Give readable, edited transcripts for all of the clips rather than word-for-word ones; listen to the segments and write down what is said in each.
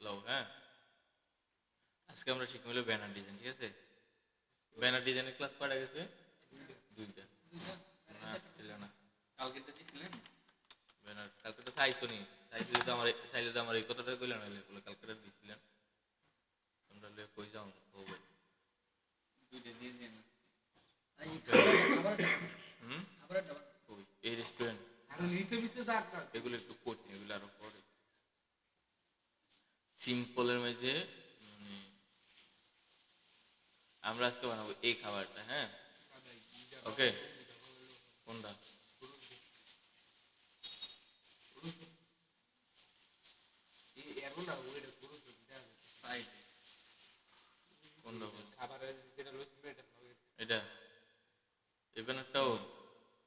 লও হ্যাঁ। আজকে আমরা শিখবো হলো ব্যানার ডিজাইন, ঠিক আছে? ব্যানার ডিজাইনের ক্লাস কয়টা গেছে? দুইটা। মনে আসছিল না। কালকে তো দিছিলেন ব্যানার কালকে তো চাইছো নি, চাইলে তো আমার এই কথাটা কইলেন না, এগুলো কালকে দিছিলেন তোমরা লয়ে কই যাও ও ভাই। দুইটা দিয়ে দেন। হুম ওই এই রেস্টুরেন্ট আর নিচে নিচে দাগ দাগ এগুলো একটু কঠিন, এগুলো আরো পরে সিম্পলের মধ্যে। মানে আমরা আজকে বানাবো এই খাবারটা, হ্যাঁ? ওকে, কোনটা? এই এরো না ওইটা পুরো সুবিধা সাইড কোনটা খাবারের যেটা লইছি এটা এটা even একটাও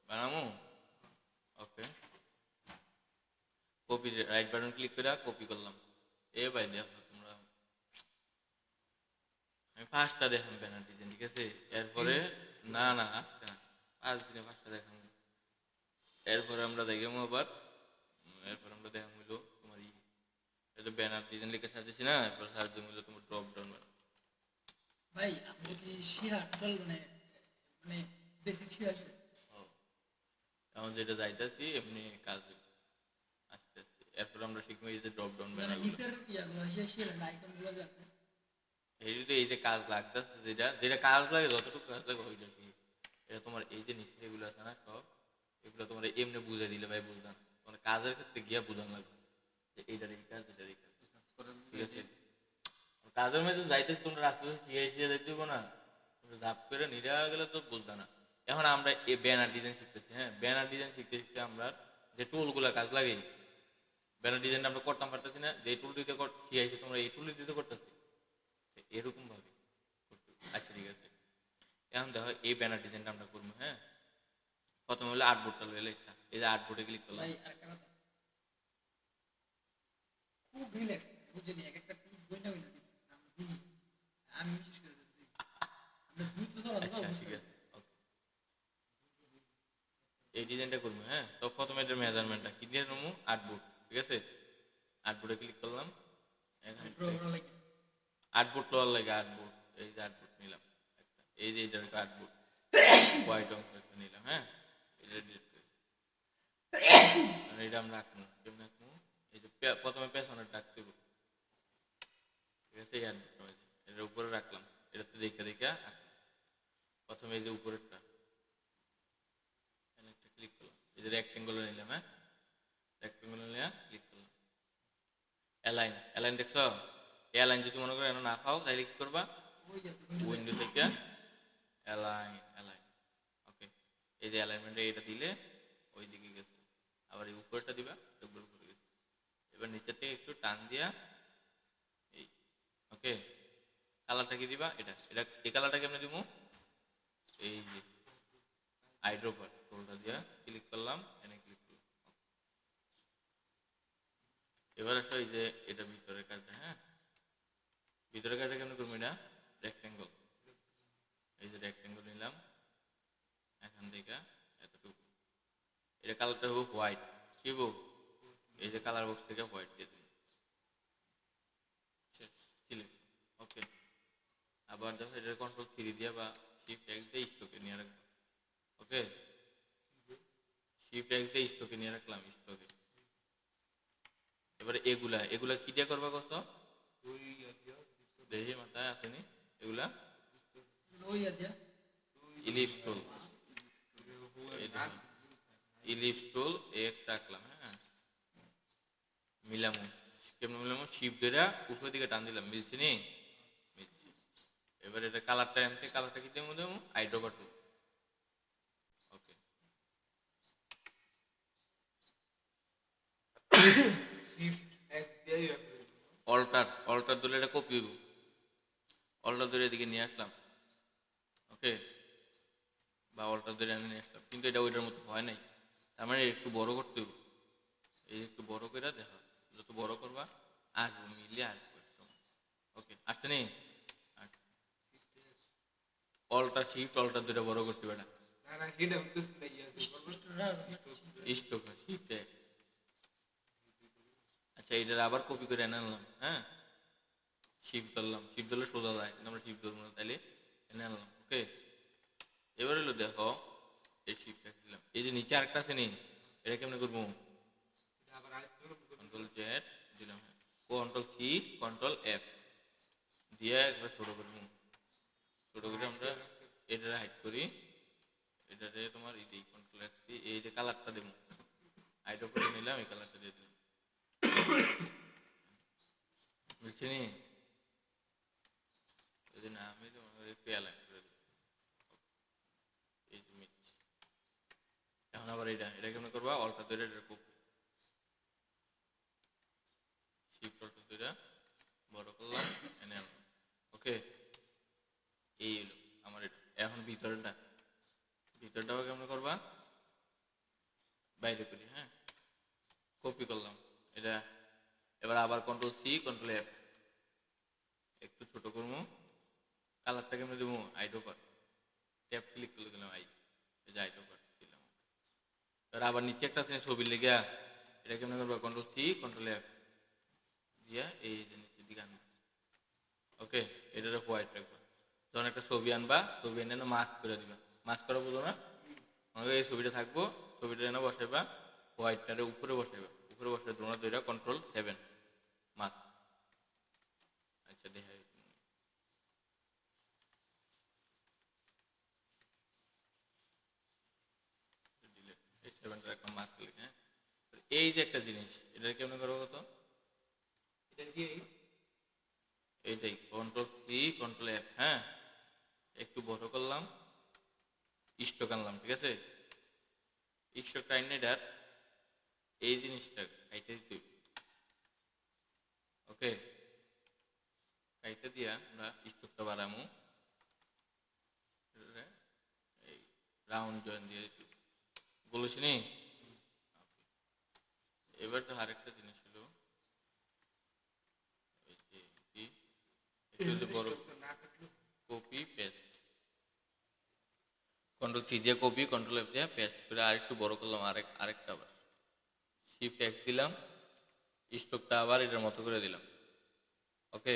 বানাবো। ওকে, কপি রাইট বাটন ক্লিক করে কপি করলাম। এ ভাই দেখো তোমরা, আমি পাঁচটা দেখাম ব্যানার ডিজাইন, ঠিক আছে? এরপরে না না আজকে না, 5 দিনে 5টা দেখাম। এরপরে আমরা দেখাবো আবার, এরপর আমরা দেখাম হইলো তোমার এটা ব্যানার ডিজাইন লিখে সাজিয়েছি না, এরপর সার্চ দিম হইলো তোমার ড্রপ ডাউন বানাবো। ভাই আপনি কি শিয়া টোটাল মানে বেসিক শিয়া আছে? এখন যেটা যাইতাছি এমনি কাজ হইলো আস্তে আস্তে। এরপর আমরা শিখবো এই যে ড্রপ ডাউন মানে ব্যানার গুলো। নিচের ইয়াগুলো শিয়া শিয়া আইকনগুলো যে আছে এই যে কাজ লাগতেছে, যেটা যেটা কাজ লাগে, যতটুকু কাজ লাগে ওইটা কি। এটা তোমার এই যে নিচে এগুলো আছে না সব, এগুলো তোমার এমনি বুঝাই দিলে ভাই বুঝলাম, মানে কাজের ক্ষেত্রে গিয়া বুঝান লাগবে যে এইটার এই কাজ, এটার এই কাজ, ঠিক আছে? কাজের মধ্যে যাইতেছি তোমরা রাস্তা শিয়ে শিয়ে যাইতে হবো না, তোমরা ধাপ করে নিরা গেলে তো বুঝবে না। এখন আমরা এই ব্যানার ডিজাইন শিখতেছি, হ্যাঁ? ব্যানার ডিজাইন শিখতে শিখতে আমরা যে টুলগুলা কাজ লাগে, ব্যানার ডিজাইনটা আমরা করতাম পারতেছি না, যে টুল দিতে শিখাইছি তোমরা এই টুল দিতে করতেছি এরকম ভাবে করতে হবে। আচ্ছা ঠিক আছে, এখন দেখো এই ব্যানার ডিজাইনটা আমরা করবো, হ্যাঁ? প্রথমে হলো আর্টবোর্ডটা লইলে একটা, এই যে আর্টবোর্ডে ক্লিক করলাম। ভাই আরেকটা কথা খুব রিল্যাক্স বুঝেনি এক একটা খুব বইনা বইনা দিই আমি বিশেষ করে দিই আমরা দ্রুত চলাচল আচ্ছা বুঝতে ঠিক পারি আছে, ওকে, এই ডিজাইনটা করবো, হ্যাঁ? তো প্রথমে এটার মেজারমেন্টটা কি দিয়ে নেবো? আর্টবোর্ড, ঠিক আছে? আর্টবোর্ডে ক্লিক করলাম, এখানে প্রোগ্রাম লাগে আর্টবোর্ড লওয়ার লাগে আর্টবোর্ড, এই যে আর্টবোর্ড নিলাম একটা, এই যে এটার আর্টবোর্ড হোয়াইট অংশ একটা নিলাম, হ্যাঁ? এটা ডিলিট করে আর এটা আমরা রাখবো, কেমন রাখবো? এই যে প্রথমে পেছনের ডাক দেবো, ঠিক আছে? এই আর্টবোর্ডটা এটার উপরে রাখলাম, এটাতে দেখে দেখে আঁকলাম। প্রথমে এই যে উপরেরটা একটা ক্লিক করলাম, এই যে রেক্টেঙ্গুলার নিলাম, হ্যাঁ? রেক্টেঙ্গুলার নিয়ে ক্লিক করলাম। অ্যালাইন, অ্যালাইন দেখছো? এই অ্যালাইন যদি মনে করো না পাও তাহলে কি করবা? ওই যে উইন্ডো থেকে অ্যালাইন, অ্যালাইন, ওকে। এই যে অ্যালাইনমেন্টে এটা দিলে ওই দিকে গেছে, আবার এই উপরটা দিবা একবার উপরে গেছে। এবার নিচের থেকে একটু টান দিয়া এই, ওকে। কালারটা কি দিবা? এটা এটা এই কালারটা কেমনে দিব? এই যে আইড্রপার টোলটা দিয়া ক্লিক করলাম, এনে ক্লিক করলাম। এবার আসো এই যে এটা ভিতরের কাজটা, হ্যাঁ? ভিতরের কাজটা কেমনে করবো? এটা রেক্টেঙ্গল, এই যে রেক্টেঙ্গল নিলাম, এখান থেকে এতটুকু, এটা কালারটা হবে হোয়াইট, কি হবো? এই যে কালার বক্স থেকে হোয়াইট দিয়ে দিন, সিলেকশন, ওকে। আবার দেখো এটা কন্ট্রোল 3 দিয়া বা শিফট X দিয়ে স্টকে নিয়ে রাখবো, ওকে। শিফট X দিয়ে স্টকে নিয়ে রাখলাম, স্টকে। এবারে এগুলা এগুলা কি দিয়ে করবা কত? দেখি মাথায় আসেনি এগুলা। ওই আছে ইলিপস টুল, ইলিপস টুল একটা রাখলাম, হ্যাঁ? মিলামু, কেমন মিলামু? শিফট ধরে উপরের দিকে টান দিলাম, মিলছে নি? মিলছে। এবার এটা কালারটা আনতে, কালারটা কি দিয়ে দেবো? আইড্রোপার টুল, ওকে। শিফট এক্স দিয়ে অল্টার, অল্টার ধরে এটা কপি হইব, অল্টার ধরে এদিকে নিয়ে আসলাম, ওকে। বা অল্টার ধরে এনে নিয়ে আসলাম, কিন্তু এটা ওইটার মতো হয় নাই, তার মানে একটু বড় করতে হবে। এই একটু বড় করে দেখো, যত বড় করবা আসবো, মিলিয়ে আসবো একসময়, ওকে। আসছে নি? অল্টার শিফট অল্টার ধরে বড় করতে বেটা, না না হিডা উঠতেছে না ইয়া স্টক শিফট। আচ্ছা এটার আবার কপি করে এনে আনলাম, হ্যাঁ? শিফট ধরলাম, শিফট ধরলে সোজা যায়, কিন্তু আমরা শিফট ধরবো না, তাইলে এনে আনলাম। ওকে, এবার হলো দেখো এই শিফট দিলাম, এই যে নিচে আরেকটা আছে নি, এটা কেমনে করবো? আবার আরেকটু কন্ট্রোল জেড দিলাম, কন্ট্রোল সি, কন্ট্রোল এফ দিয়ে একবার ছোট করবো। ছোট করে আমরা এটা হাইড করি, এটাতে তোমার এই যে কন্ট্রোল এফ দিয়ে এই যে কালারটা দেবো, হাইড করে নিলাম, এই কালারটা দিয়ে দিলাম, বুঝছি নি? এই জন্য আমি তোমার একটু অ্যালাইন করে দিই, এই যে মিট। এখন আবার এটা কেমন করবা, অল্টা ধরে এটা কপি, শিফট অল্টা ধরে বড় করলাম, এনে আনলাম। ওকে, এই হলো আমার এটা। এখন ভিতরটাও কেমন করবা, বাইরে করি, হ্যাঁ, কপি করলাম এটা। এবার আবার কন্ট্রোল সি, কন্ট্রোল এফ, একটু ছোট করবো, কালারটা কেমন দেবো, আইডোপার, ট্যাপ ক্লিক করে দিলাম, এই যে আইডোপার দিলাম। এবার আবার নিচে একটা আছে ছবির লেগে, এটা কেমন করবা, কন্ট্রোল সি, কন্ট্রোল এফ দিয়া এই যে নিচের দিকে আনবা। ওকে, এটারে হোয়াইট রাখবা। যখন একটা ছবি আনবা, ছবি এনে মাস্ক করে দিবা, মাস্ক করা বুঝো না? আমাকে এই ছবিটা থাকবো, ছবিটা এনে বসাইবা, হোয়াইটটারে উপরে বসাইবা, উপরে বসাই দোনা দুইটা কন্ট্রোল 7 মাস্ক। আচ্ছা দেখাই ডিলেট, এই 7টা একটা মাস্ক লিখে, হ্যাঁ। এই যে একটা জিনিস, এটা কেমন করবো কত, এটা দিয়ে এইটাই কন্ট্রোল সি, কন্ট্রোল এফ, হ্যাঁ, একটু বড় করলাম, স্টক আনলাম, ঠিক আছে, স্টক টাইম এটার এই জিনিসটা কাইটে দিতে, ওকে, কাইটে দিয়া আমরা স্টকটা বাড়ামু, এই রাউন্ড জয়েন দিয়ে বলেছি নি। এবার তো আরেকটা জিনিস হলো, এই যে এটা হলো বড়, না কাটলো কপি পেস্ট, কন্ট্রোল সি দিয়ে কপি, কন্ট্রোল এফ দিয়ে পেস্ট করে আরেকটু বড় করলাম, আরেকটা আবার শিফট এক্স দিলাম, স্টকটা আবার এটার মতো করে দিলাম। ওকে,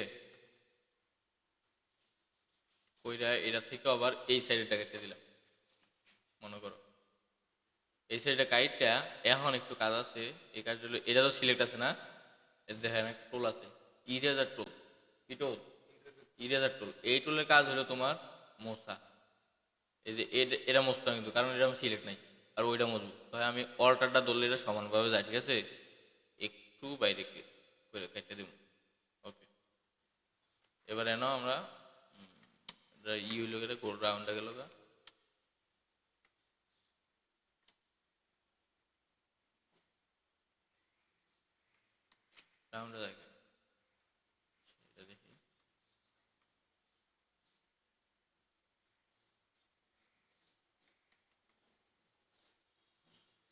কইরা এটা থেকে আবার এই সাইডটা কেটে দিলাম, মনে করো এই সাইডটা কাইটটা। এখন একটু কাজ আছে, এই কাজ হলো, এটা তো সিলেক্ট আছে না, এর দেখেন একটা টুল আছে, ইরেজার টুল, কি টুল, ইরেজার টুল। এই টুলের কাজ হলো তোমার মোছা, এই যে এটা মুছতাম কিন্তু, কারণ এটা আমার সিলেক্ট নাই, আর ওইটা মুছবো, তাই আমি অল্টারটা ধরলে এটা সমানভাবে যায়, ঠিক আছে, একটু বাইরে করে কেটে দেবো। ওকে, এবার এনো আমরা ই হইলো গেলে গোল রাউন্ডটা গেল গা, রাউন্ডটা দেখে এটা দেখি।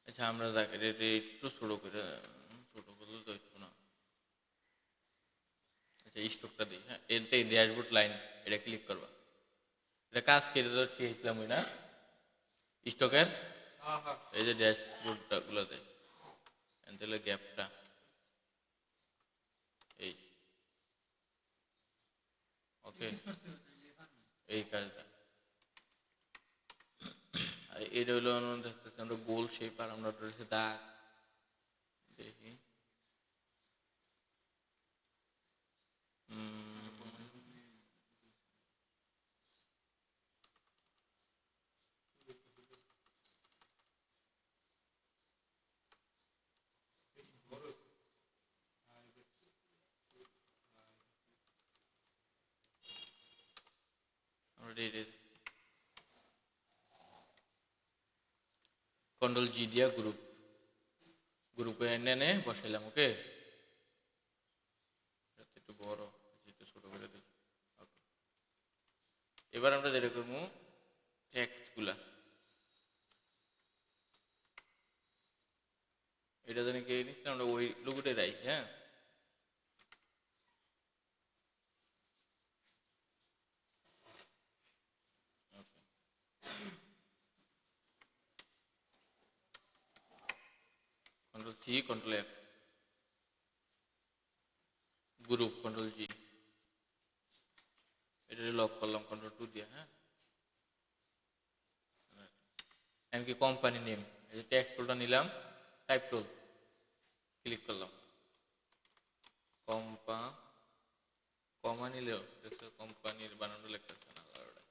আচ্ছা আমরা দেখ এটা একটু ছোট করে, ছোট করলে তো একটু না। আচ্ছা স্টকটা দিই, হ্যাঁ, এটাই ড্যাশবোর্ড লাইন, এটা ক্লিক করবা, এটা কাজ করে তো শিখেছিলাম ওই না স্টকের, হ্যাঁ হ্যাঁ এই যে ড্যাশবোর্ডটা গুলোতে, তাহলে গ্যাপটা এই, ওকে, প্র্যাকটিস করতে হবে তাইলে পারবে। এই কাজটা। আর এটা হলো দেখতেছি আমরা গোল শেপ, আর আমরা রয়েছে দাগ, দেখি আমরা কন্ট্রোল জি দিয়া গ্রুপে এনে এনে বসাইলাম। ওকে, একটু বড়, একটু ছোট করে দিই। ওকে, এবার আমরা যেটা করবো, টেক্সট গুলা এটা জানি কে নিচ্ছি, আমরা ওই লোগোটাই রাখি, হ্যাঁ। Control C, control F, group, control G, এটা লক করলাম কন্ট্রোল টু দিয়ে, হ্যাঁ। এমনকি কোম্পানি নেম, এই যে টেক্সট টুলটা নিলাম, টাইপ টুল ক্লিক করলাম, কমা নিলেও দেখছো কোম্পানির বানানটা লেখতেছে না, আলাদা।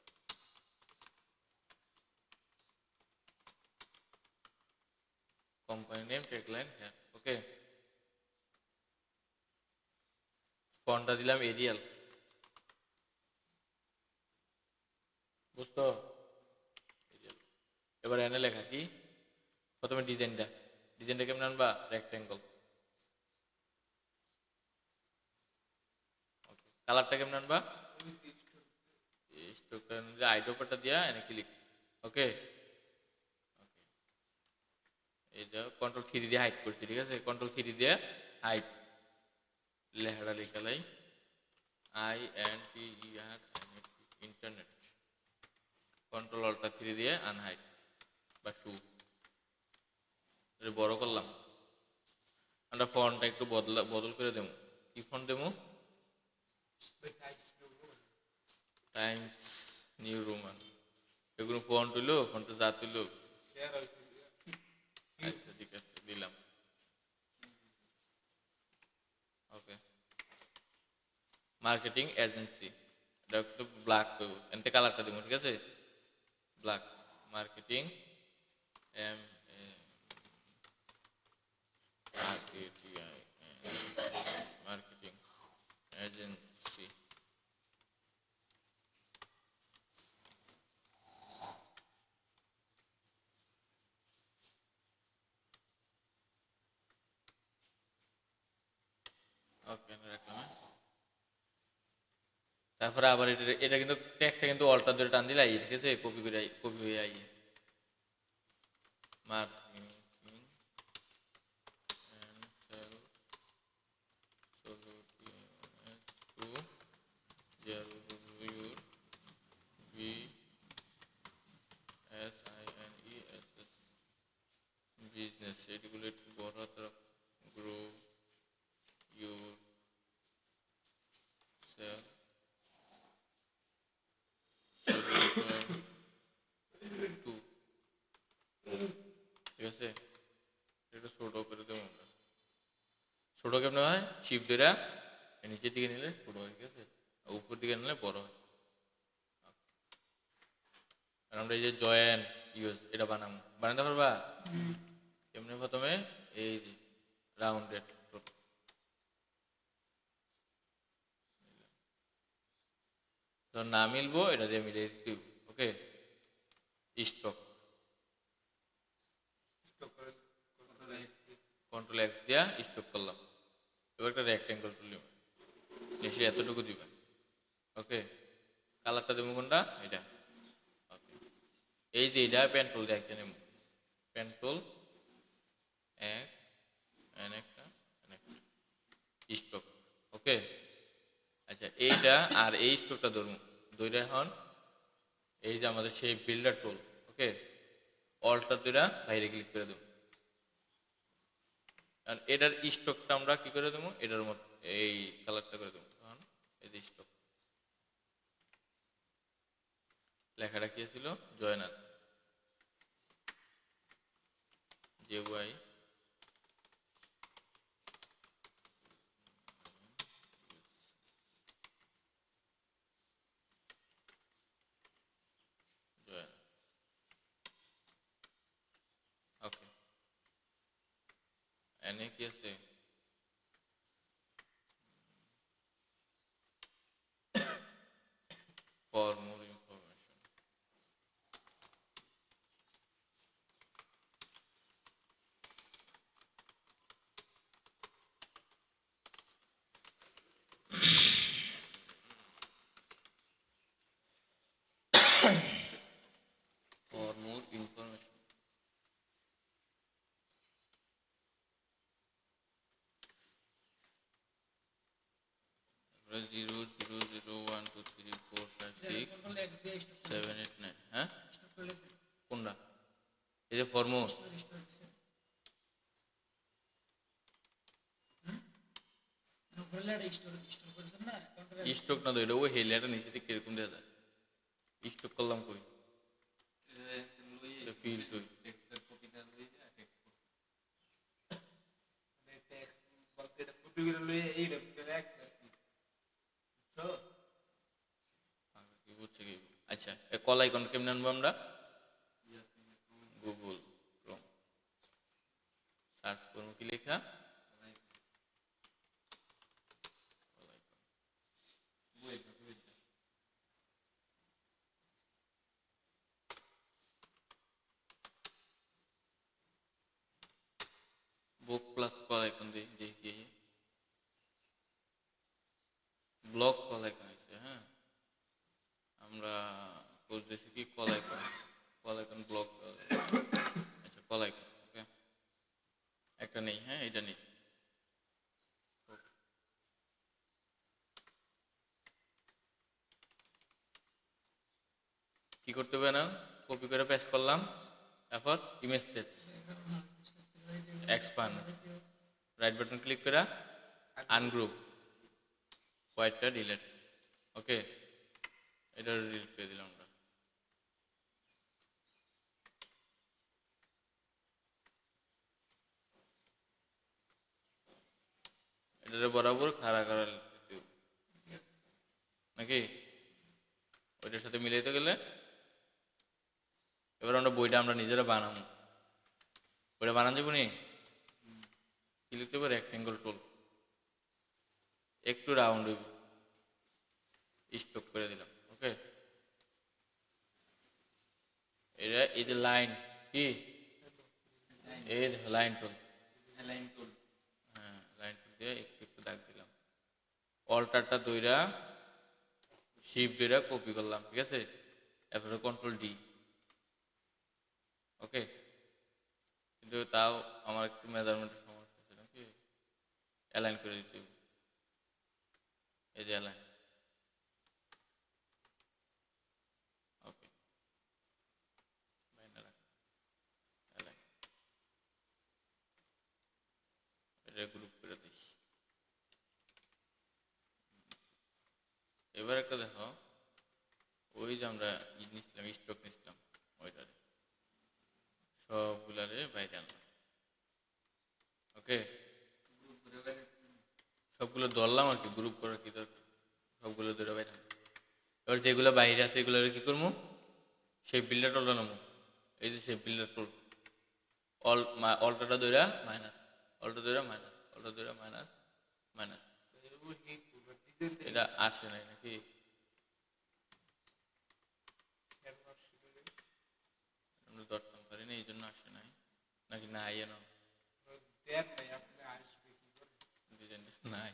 কোম্পানি নেম, ট্যাগলাইন, হ্যাঁ, ওকে। ফন্টটা দিলাম এরিয়াল, বুঝতো? এরিয়াল। এবার এনে লেখা কি, প্রথমে ডিজাইনটা কেমন আনবা, রেক্টেঙ্গল। কালারটা কেমন আনবা, স্ট্রোকটা আইড্রপারটা দিয়া এনে ক্লিক, ওকে। এই যে কন্ট্রোল থ্রি দিয়ে হাইড করছি, ঠিক আছে, কন্ট্রোল থ্রি দিয়ে হাইড, লেখাটা লিখালাই INTER, internet, control alt three দিয়ে আনহাইড বা শু, বড় করলাম। আমরা ফন্টটা একটু বদল করে দেবো, কি ফন্ট দেবো, টাইমস নিউ রোমান। এগুলো ফন্ট হইলো, ফন্টে জাত হইলো, আচ্ছা ঠিক আছে দিলাম, ওকে। মার্কেটিং এজেন্সি, এটা একটু ব্ল্যাক করবো, এনতে কালারটা দেবো, ঠিক আছে, black. Marketing um marketing agency, okay রাখলাম, হ্যাঁ। তারপরে আবার এটা কিন্তু টেক্সটটা কিন্তু অল্টার ধরে টান দিলে আইয়ে, ঠিক আছে, কপি হয়ে আইয়ে, marketing and sale solutions to their business, business, এগুলো একটু বড় হাতে grow your sale solution to, ঠিক আছে, একটু ছোট করে দেবো আমরা। ছোট কেমন হয়, শিফট ধরে নিচের দিকে নিলে ছোট হয়, ঠিক আছে, আর উপর দিকে নিলে বড় হয়। আর আমরা এই যে জয়েন ইউজ এটা বানাতে পারবা কেমনে, প্রথমে এই যে রাউন্ডেড তো না মিলবো, এটা দিয়ে মিলিয়ে দিব, ওকে। স্টক, কন্ট্রোল এক্স দিয়া স্টক করলাম। এবার একটা রেক্টেঙ্গল তুললাম, নিচে এতটুকু দিবা, ওকে। কালারটা দেবো কোনটা, এটা, ওকে। এই যে এটা পেন্টুল দিয়ে একটা নেব, পেন্টুল এক এন একটা স্টক, ওকে। আচ্ছা এইটা আর এই স্টকটা ধরবো, দুইটা এখন এই যে আমাদের সেই বিল্ডার টুল, ওকে, অল্টার দুইটা বাইরে ক্লিক করে দেবো। আর এটার স্টকটা আমরা কি করে দেবো, এটার মতো এই কালারটা করে দেবো, তখন এই যে স্টক লেখাটা কি ছিল, জয়নাথ, JY জয়নাথ, ওকে। এনে কি আছে, for more information, for more information, 000123456 control x দিয়ে স্টপ করে 789, হ্যাঁ, স্টপ করে কোনটা, এই যে ফর্ম, স্টোর স্টোর হুম উপরে লেয়ারটা স্টোর করেছেন না কন্ট্রোল স্টক না তো এটা ওই হেলিয়াটা নিচে থেকে কিরকম দেওয়া যায় স্টক করলাম কই ফিল টুই মানে টেক্সট বলতে এটা কপি করে লয়ে এইটা করে অ্যাক্সেস বুঝছো কি বুঝছে কি আচ্ছা কল আইকন কেমনে আনবো আমরা গুগল ক্রোম সার্চ করবো কি লেখা বুক প্লাস কল আইকন দিয়ে দেখি ব্লক কল আইকন আছে হ্যাঁ আমরা খুঁজতেছি কি কল আইকন ব্লক আচ্ছা কল আইকন ওকে একটা নেই হ্যাঁ এটা নেই কি করতে হবে না কপি করে পেস্ট করলাম তারপর image set expand right button click করে আনগ্রুপ হোয়াইটটা ডিলিট ওকে এটা ডিলিট করে দিলাম আমরা এটারে বরাবর খাড়া খাড়া নাকি ওইটার সাথে মিলাইতে গেলে এবার আমরা বইটা আমরা নিজেরা বানাবো বইটা বানান যাবো নি কি লিখতে পারি রেক্টেঙ্গল টুল একটু রাউন্ড হইব স্টক করে দিলাম ওকে এটা এই যে লাইন কি এই লাইন টুল হ্যাঁ লাইন টুল দিয়ে একটু একটু দাগ দিলাম অল্টারটা দইরা শিফট দইরা কপি করলাম ঠিক আছে এরপরে কন্ট্রোল ডি ওকে কিন্তু তাও আমার একটু মেজারমেন্টের সমস্যা আছে নাকি অ্যালাইন করে দিতে হবে এই যে অ্যালাইন ওকে বাইনা রাখ অ্যালাইন এটা গ্রুপ করে দিই এবার একটা দেখো ওই যে আমরা নিছিলাম স্টক নিছিলাম ওইটারে সবগুলারে বাইরে আনলাম ওকে সবগুলো ধরলাম আর কি গ্রুপ করার কি দরকার সবগুলো ধরে বাইরে আনলাম এবার যেগুলো বাইরে আছে এগুলো কি করবো সেই বিল্ডার টলটা নেবো এই যে সেই বিল্ডার টল অল্টাটা ধরে মাইনাস অল্টা ধরে মাইনাস অল্টা ধরে মাইনাস মাইনাস এটা আসে নাই নাকি আমরা ধরতাম পারি না এই জন্য আসে নাই নাকি না আইয়ে না ডিজাইনটা নাই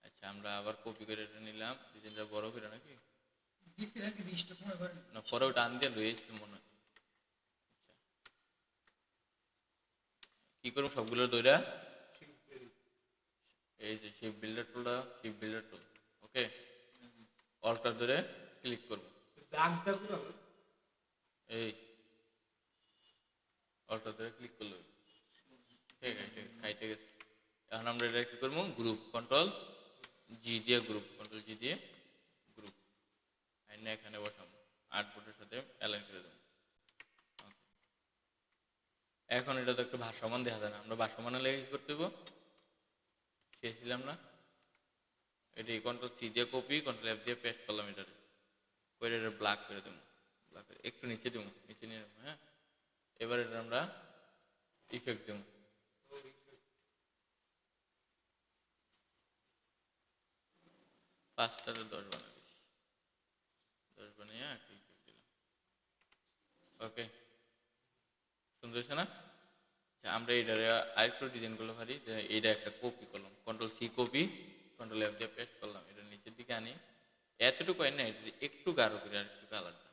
আচ্ছা আমরা আবার কপি করে এটা নিলাম ডিজাইনটা বড় করে নাকি দিছিলেন কি স্টোর মনে করেন না পরে ওটা আন দিয়ে লয়ে এসছি মনে হয় আচ্ছা কি করবো সবগুলো দইরা এই যে শিপ বিল্ডার টুলটা শিপ বিল্ডার টুল ওকে অল্টার ধরে ক্লিক করবো এই অল্টার ধরে ক্লিক করলে ঠিক আছে কাইটে গেছে এখন আমরা এটা কি করবো গ্রুপ কন্ট্রোল জি দিয়ে গ্রুপ আইনে এখানে বসাবো আউটপুটের সাথে অ্যালাইন করে দেবো এখন এটা তো একটু ভাসমান দেখা যায় না আমরা ভাসমানে লেগে কি করতে দেবো শেষছিলাম না এটি কন্ট্রোল সি দিয়ে কপি কন্ট্রোল এফ দিয়ে পেস্ট করলাম এটারে করে এটা ব্ল্যাক করে দেবো ব্ল্যাক করে একটু নিচে দেবো নিচে নিয়ে নেবো হ্যাঁ এবার এটা আমরা ইফেক্ট দেবো পাঁচটারে 10 বানাবি 10 বানিয়ে একটা ইফেক্ট দিলাম ওকে সুন্দর হয়েছে না আচ্ছা আমরা এইটারে আরেকটু ডিজাইন করলে পারি যে এইটা একটা কপি করলাম control C copy control F দিয়ে পেস্ট করলাম এটা নিচের দিকে আনি এতটুকু হয় না এটা একটু গাঢ় করে আর একটু কালারটা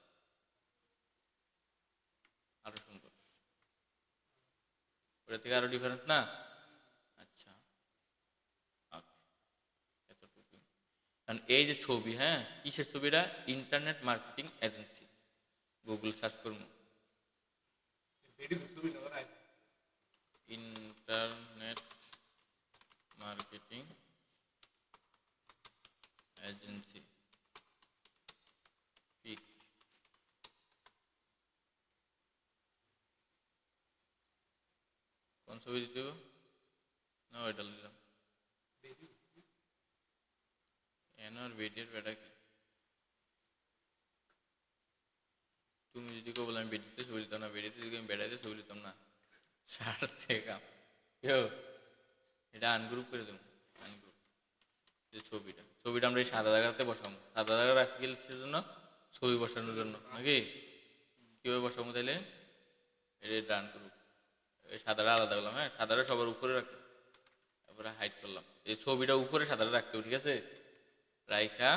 আরো সুন্দর ওটা থেকে আরো ডিফারেন্স না আচ্ছা এতটুকু কারণ এই যে ছবি হ্যাঁ কিসের ছবিটা internet marketing agency Google search করবো ইন্টারনেট মার্কেটিং এজেন্সি পিক কোন ছবি দিতে হবে? না ওইটা দিলাম এনার ভিডিওর বেটা কি তুমি যদি কেউ বলে আমি ভিডিওতে ছবি দিতাম না ভিডিওতে যদি আমি বেড়াইতে ছবি দিতাম না সার্চ থেকে কেউ এটা আনগ্রুপ করে দেবো আনগ্রুপ যে ছবিটা আমরা এই সাদা জায়গাতে বসাবো সাদা জায়গা রাখি গেলে জন্য ছবি বসানোর জন্য নাকি কীভাবে বসাবো তাইলে এটা ডান গ্রুপ এই সাদাটা আলাদা করলাম হ্যাঁ সাদাটা সবার উপরে রাখলাম তারপরে হাইড করলাম এই ছবিটা উপরে সাদাটা রাখতে হবে ঠিক আছে রাইখা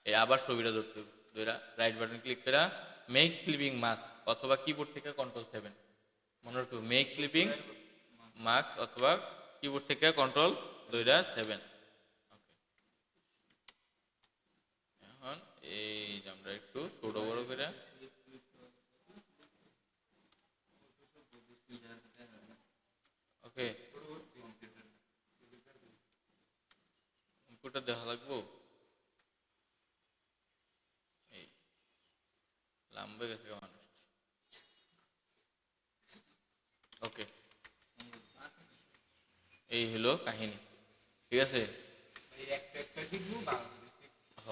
এই আবার ছবিটা ধরতে হবে ধরা রাইট বাটন ক্লিক করে মেক ক্লিপিং মাস্ক অথবা কিবোর্ড থেকে কন্ট্রোল 7 মনে রাখো মেক ক্লিপিং মাস্ক অথবা কিবোর্ড থেকে কন্ট্রোল ধরা 7 ওকে এখন এই যে আমরা একটু ছোট বড় করে ওকে ইনপুটটা দেখা লাগবো এই লাম্বে গেছে মানুষ ওকে এই হলো কাহিনী ঠিক আছে একটা শিখবো বাংলাদেশে হ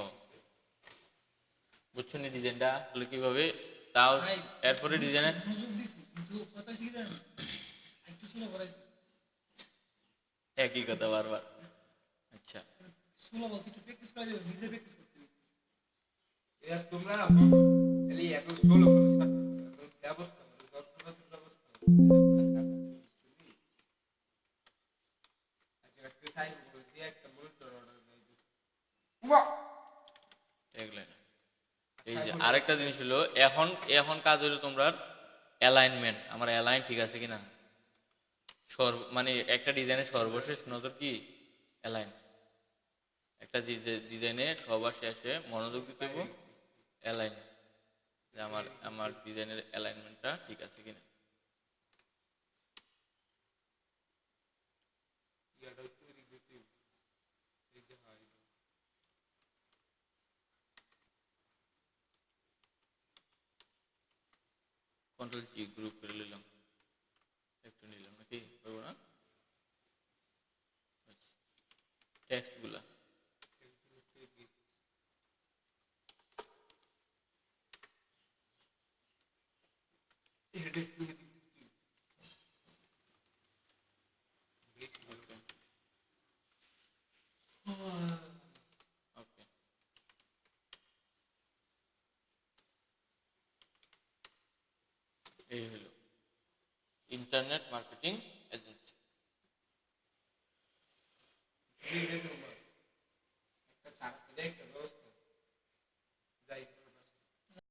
বুঝছো নি ডিজাইনটা আসলে কিভাবে তাও ভাই এরপরে ডিজাইনে মনোযোগ দিছি কিন্তু কথা হচ্ছে কি জানেন একটু স্লো করাইছি একই কথা বারবার আচ্ছা স্লো বলতে একটু প্র্যাকটিস করে দেবেন নিজে প্র্যাকটিস করতে হবে এরা তোমরা না খালি এত ষোলো ব্যবস্থা যন্ত্রপাতির ব্যবস্থা আজকে সাইন করে দিয়ে একটা মনিটর অর্ডার দিয়ে দিচ্ছি ট্যাগলাইন এই যে আরেকটা জিনিস হলো এখন এখন কাজ হলো তোমরা অ্যালাইনমেন্ট আমার অ্যালাইন ঠিক আছে কিনা মানে একটা ডিজাইনের সর্বশেষ নজর কি অ্যালাইন একটা ডিজাইনে সবার শেষে মনোযোগ দিতে হবে অ্যালাইন যে আমার ডিজাইনের অ্যালাইনমেন্টটা ঠিক আছে কিনা ইয়াটা তৈরি করতে এই যে হয় কন্ট্রোল জি গ্রুপ করে নিলাম একটু নিলাম নাকি পাবো না টেক্সট গুলা এটা একটু ওকে ওকে এই হলো ইন্টারনেট মার্কেটিং এজেন্সি বেশি